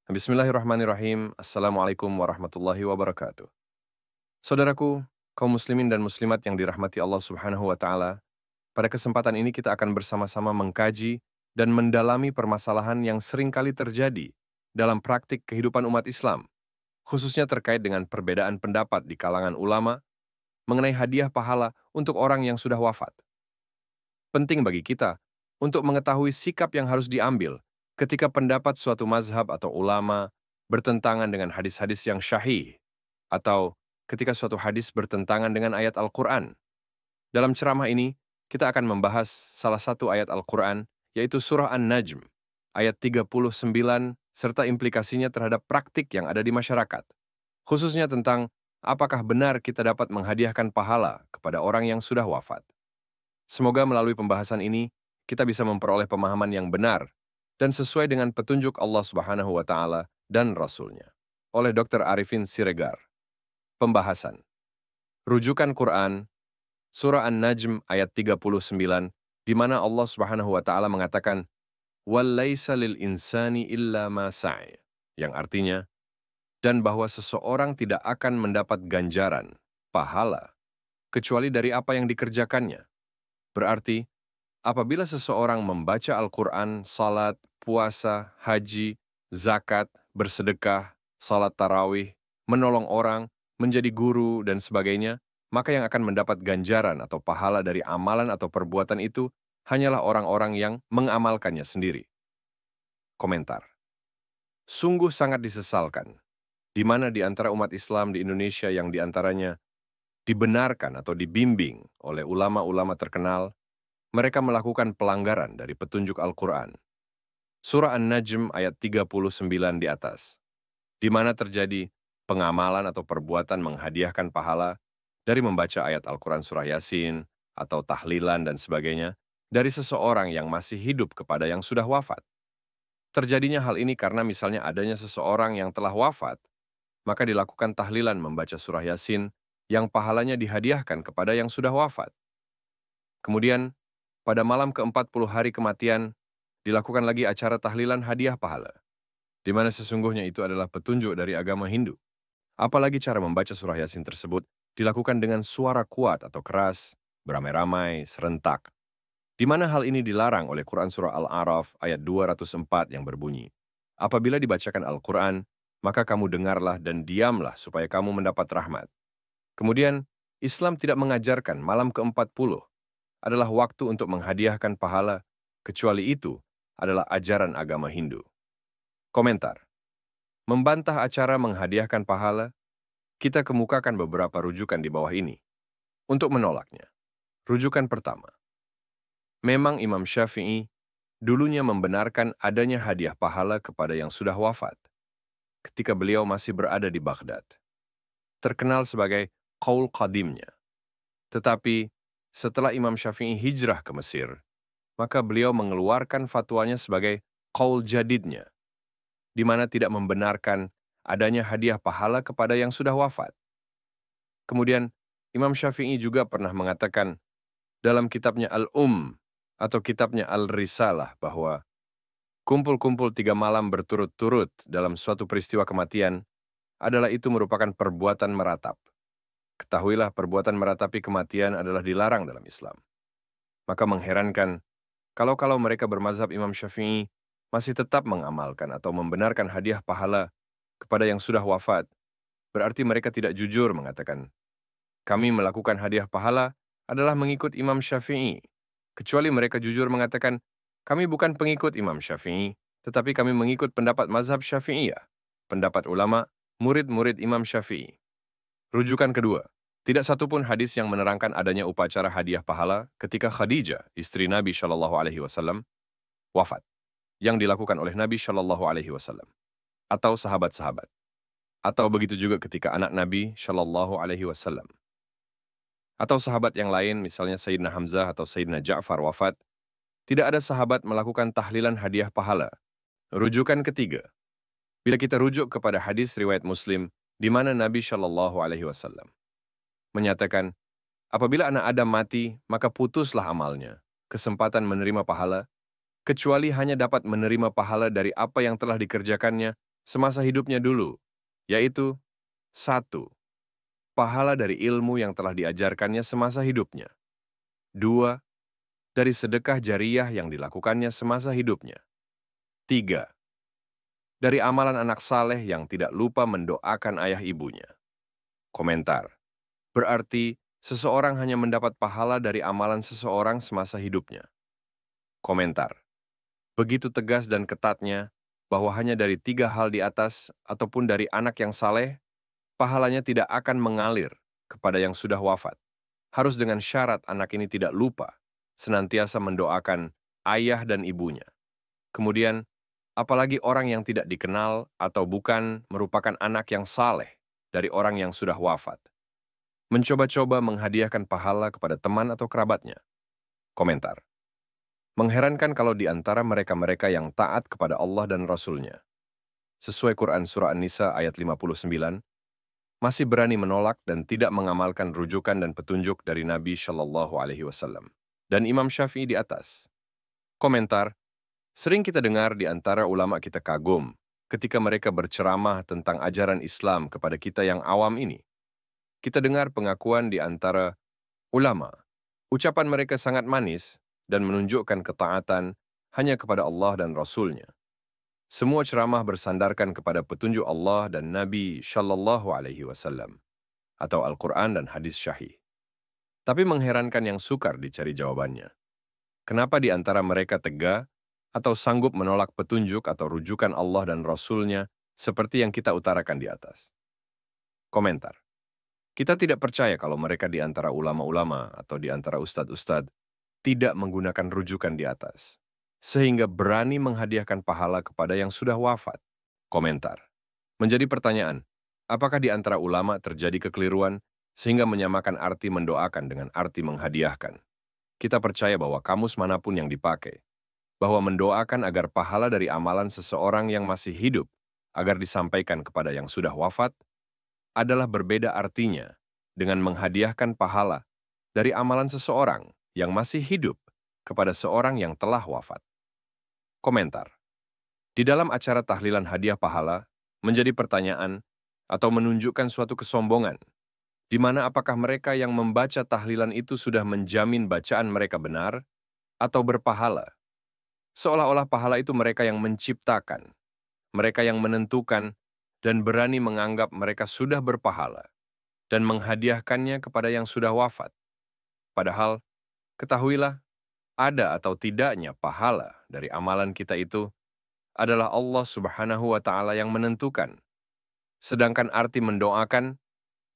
Bismillahirrahmanirrahim. Assalamualaikum warahmatullahi wabarakatuh. Saudaraku, kaum muslimin dan muslimat yang dirahmati Allah Subhanahu wa taala, pada kesempatan ini kita akan bersama-sama mengkaji dan mendalami permasalahan yang seringkali terjadi dalam praktik kehidupan umat Islam, khususnya terkait dengan perbedaan pendapat di kalangan ulama mengenai hadiah pahala untuk orang yang sudah wafat. Penting bagi kita untuk mengetahui sikap yang harus diambil ketika pendapat suatu mazhab atau ulama bertentangan dengan hadis-hadis yang syahih, atau ketika suatu hadis bertentangan dengan ayat Al-Quran. Dalam ceramah ini, kita akan membahas salah satu ayat Al-Quran, yaitu Surah An-Najm, ayat 39, serta implikasinya terhadap praktik yang ada di masyarakat, khususnya tentang apakah benar kita dapat menghadiahkan pahala kepada orang yang sudah wafat. Semoga melalui pembahasan ini, kita bisa memperoleh pemahaman yang benar dan sesuai dengan petunjuk Allah Subhanahu wa Ta'ala dan Rasul-Nya. Oleh Dr. Arifin Siregar. Pembahasan. Rujukan Quran, Surah An-Najm ayat 39, di mana Allah Subhanahu wa Ta'ala mengatakan, "Wallaisa lil insani illa ma sa'i", yang artinya, dan bahwa seseorang tidak akan mendapat ganjaran, pahala, kecuali dari apa yang dikerjakannya. Berarti, apabila seseorang membaca Al-Quran, salat, puasa, haji, zakat, bersedekah, salat tarawih, menolong orang, menjadi guru, dan sebagainya, maka yang akan mendapat ganjaran atau pahala dari amalan atau perbuatan itu hanyalah orang-orang yang mengamalkannya sendiri. Komentar. Sungguh sangat disesalkan, di mana di antara umat Islam di Indonesia yang diantaranya dibenarkan atau dibimbing oleh ulama-ulama terkenal, mereka melakukan pelanggaran dari petunjuk Al-Quran. Surah An-Najm ayat 39 di atas, di mana terjadi pengamalan atau perbuatan menghadiahkan pahala dari membaca ayat Al-Quran surah Yasin, atau tahlilan dan sebagainya, dari seseorang yang masih hidup kepada yang sudah wafat. Terjadinya hal ini karena misalnya adanya seseorang yang telah wafat, maka dilakukan tahlilan membaca surah Yasin yang pahalanya dihadiahkan kepada yang sudah wafat. Kemudian, pada malam ke-40 hari kematian, dilakukan lagi acara tahlilan hadiah pahala, di mana sesungguhnya itu adalah petunjuk dari agama Hindu. Apalagi cara membaca surah Yasin tersebut dilakukan dengan suara kuat atau keras, beramai-ramai, serentak, di mana hal ini dilarang oleh Quran surah Al-A'raf ayat 204 yang berbunyi, "Apabila dibacakan Al-Quran, maka kamu dengarlah dan diamlah supaya kamu mendapat rahmat." Kemudian, Islam tidak mengajarkan malam ke-40 adalah waktu untuk menghadiahkan pahala, kecuali itu adalah ajaran agama Hindu. Komentar. Membantah acara menghadiahkan pahala, kita kemukakan beberapa rujukan di bawah ini. Untuk menolaknya. Rujukan pertama. Memang Imam Syafi'i dulunya membenarkan adanya hadiah pahala kepada yang sudah wafat, ketika beliau masih berada di Baghdad. Terkenal sebagai qaul qadimnya. Tetapi, setelah Imam Syafi'i hijrah ke Mesir, maka beliau mengeluarkan fatwanya sebagai qaul jadidnya, di mana tidak membenarkan adanya hadiah pahala kepada yang sudah wafat. Kemudian, Imam Syafi'i juga pernah mengatakan dalam kitabnya atau kitabnya Al-Risalah bahwa kumpul-kumpul 3 malam berturut-turut dalam suatu peristiwa kematian adalah itu merupakan perbuatan meratap. Ketahuilah perbuatan meratapi kematian adalah dilarang dalam Islam. Maka mengherankan, kalau mereka bermazhab Imam Syafi'i masih tetap mengamalkan atau membenarkan hadiah pahala kepada yang sudah wafat, berarti mereka tidak jujur mengatakan, kami melakukan hadiah pahala adalah mengikut Imam Syafi'i. Kecuali mereka jujur mengatakan, kami bukan pengikut Imam Syafi'i, tetapi kami mengikut pendapat mazhab Syafi'iyah, pendapat ulama, murid-murid Imam Syafi'i. Rujukan kedua, tidak satupun hadis yang menerangkan adanya upacara hadiah pahala ketika Khadijah, istri Nabi Shallallahu Alaihi Wasallam, wafat, yang dilakukan oleh Nabi Shallallahu Alaihi Wasallam atau sahabat-sahabat, atau begitu juga ketika anak Nabi Shallallahu Alaihi Wasallam, atau sahabat yang lain, misalnya Sayyidina Hamzah atau Sayyidina Ja'far wafat, tidak ada sahabat melakukan tahlilan hadiah pahala. Rujukan ketiga, bila kita rujuk kepada hadis riwayat Muslim, di mana Nabi Shallallahu Alaihi Wasallam menyatakan, apabila anak Adam mati, maka putuslah amalnya, kesempatan menerima pahala, kecuali hanya dapat menerima pahala dari apa yang telah dikerjakannya semasa hidupnya dulu, yaitu 1. Pahala dari ilmu yang telah diajarkannya semasa hidupnya. 2. Dari sedekah jariyah yang dilakukannya semasa hidupnya. 3. Dari amalan anak saleh yang tidak lupa mendoakan ayah ibunya. Komentar. Berarti, seseorang hanya mendapat pahala dari amalan seseorang semasa hidupnya. Komentar. Begitu tegas dan ketatnya, bahwa hanya dari 3 hal di atas ataupun dari anak yang saleh, pahalanya tidak akan mengalir kepada yang sudah wafat. Harus dengan syarat anak ini tidak lupa, senantiasa mendoakan ayah dan ibunya. Kemudian, apalagi orang yang tidak dikenal atau bukan merupakan anak yang saleh dari orang yang sudah wafat. Mencoba-coba menghadiahkan pahala kepada teman atau kerabatnya. Komentar. Mengherankan kalau di antara mereka-mereka yang taat kepada Allah dan Rasul-Nya, sesuai Quran Surah An-Nisa ayat 59, masih berani menolak dan tidak mengamalkan rujukan dan petunjuk dari Nabi Shallallahu Alaihi Wasallam dan Imam Syafi'i di atas. Komentar. Sering kita dengar di antara ulama kita kagum ketika mereka berceramah tentang ajaran Islam kepada kita yang awam ini. Kita dengar pengakuan di antara ulama. Ucapan mereka sangat manis dan menunjukkan ketaatan hanya kepada Allah dan Rasul-Nya. Semua ceramah bersandarkan kepada petunjuk Allah dan Nabi Shallallahu Alaihi Wasallam atau Al-Quran dan hadis syahih. Tapi mengherankan yang sukar dicari jawabannya. Kenapa di antara mereka tega atau sanggup menolak petunjuk atau rujukan Allah dan Rasul-Nya seperti yang kita utarakan di atas? Komentar. Kita tidak percaya kalau mereka di antara ulama-ulama atau di antara ustadz-ustadz tidak menggunakan rujukan di atas, sehingga berani menghadiahkan pahala kepada yang sudah wafat. Komentar. Menjadi pertanyaan, apakah di antara ulama terjadi kekeliruan sehingga menyamakan arti mendoakan dengan arti menghadiahkan? Kita percaya bahwa kamus manapun yang dipakai, bahwa mendoakan agar pahala dari amalan seseorang yang masih hidup agar disampaikan kepada yang sudah wafat, adalah berbeda artinya dengan menghadiahkan pahala dari amalan seseorang yang masih hidup kepada seorang yang telah wafat. Komentar. Di dalam acara tahlilan hadiah pahala, menjadi pertanyaan atau menunjukkan suatu kesombongan, di mana apakah mereka yang membaca tahlilan itu sudah menjamin bacaan mereka benar atau berpahala. Seolah-olah pahala itu mereka yang menciptakan, mereka yang menentukan, dan berani menganggap mereka sudah berpahala, dan menghadiahkannya kepada yang sudah wafat. Padahal, ketahuilah, ada atau tidaknya pahala dari amalan kita itu adalah Allah Subhanahu wa Ta'ala yang menentukan. Sedangkan arti mendoakan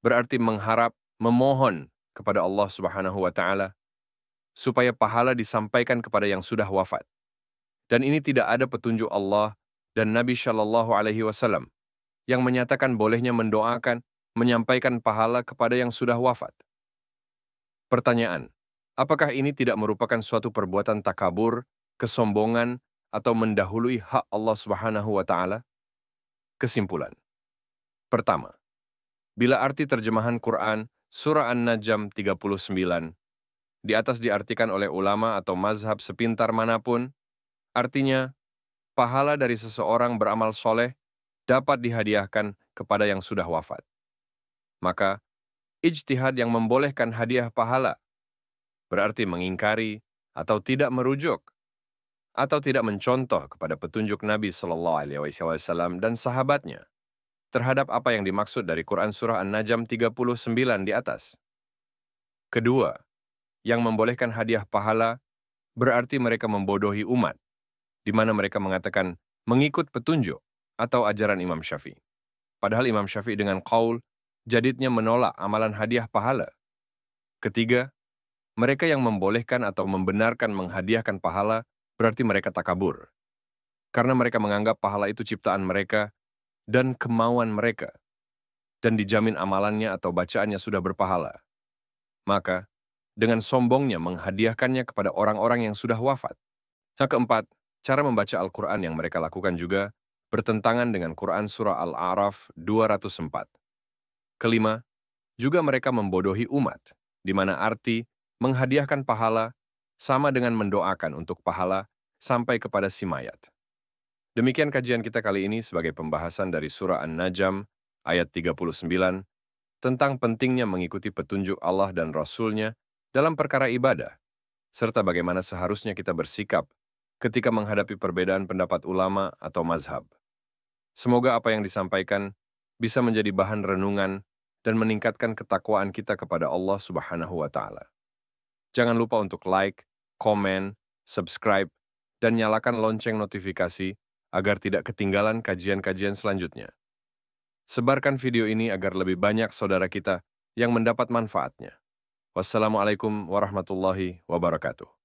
berarti mengharap, memohon kepada Allah Subhanahu wa Ta'ala supaya pahala disampaikan kepada yang sudah wafat. Dan ini tidak ada petunjuk Allah dan Nabi Shallallahu Alaihi Wasallam yang menyatakan bolehnya mendoakan, menyampaikan pahala kepada yang sudah wafat. Pertanyaan. Apakah ini tidak merupakan suatu perbuatan takabur, kesombongan, atau mendahului hak Allah Subhanahu wa Ta'ala? Kesimpulan. Pertama, bila arti terjemahan Quran Surah An-Najm 39 di atas diartikan oleh ulama atau mazhab sepintar manapun, artinya pahala dari seseorang beramal soleh dapat dihadiahkan kepada yang sudah wafat. Maka, ijtihad yang membolehkan hadiah pahala berarti mengingkari atau tidak merujuk atau tidak mencontoh kepada petunjuk Nabi Shallallahu Alaihi Wasallam dan sahabatnya terhadap apa yang dimaksud dari Quran Surah An-Najm 39 di atas. Kedua, yang membolehkan hadiah pahala berarti mereka membodohi umat, di mana mereka mengatakan mengikut petunjuk atau ajaran Imam Syafi'i. Padahal Imam Syafi'i dengan qaul jadidnya menolak amalan hadiah pahala. Ketiga, mereka yang membolehkan atau membenarkan menghadiahkan pahala berarti mereka takabur. Karena mereka menganggap pahala itu ciptaan mereka dan kemauan mereka, dan dijamin amalannya atau bacaannya sudah berpahala. Maka, dengan sombongnya menghadiahkannya kepada orang-orang yang sudah wafat. Yang keempat, cara membaca Al-Quran yang mereka lakukan juga bertentangan dengan Quran Surah Al-A'raf 204. Kelima, juga mereka membodohi umat, di mana arti menghadiahkan pahala sama dengan mendoakan untuk pahala sampai kepada si mayat. Demikian kajian kita kali ini sebagai pembahasan dari surah An-Najm ayat 39 tentang pentingnya mengikuti petunjuk Allah dan Rasul-Nya dalam perkara ibadah, serta bagaimana seharusnya kita bersikap ketika menghadapi perbedaan pendapat ulama atau mazhab. Semoga apa yang disampaikan bisa menjadi bahan renungan dan meningkatkan ketakwaan kita kepada Allah Subhanahu wa Ta'ala. Jangan lupa untuk like, komen, subscribe, dan nyalakan lonceng notifikasi agar tidak ketinggalan kajian-kajian selanjutnya. Sebarkan video ini agar lebih banyak saudara kita yang mendapat manfaatnya. Wassalamualaikum warahmatullahi wabarakatuh.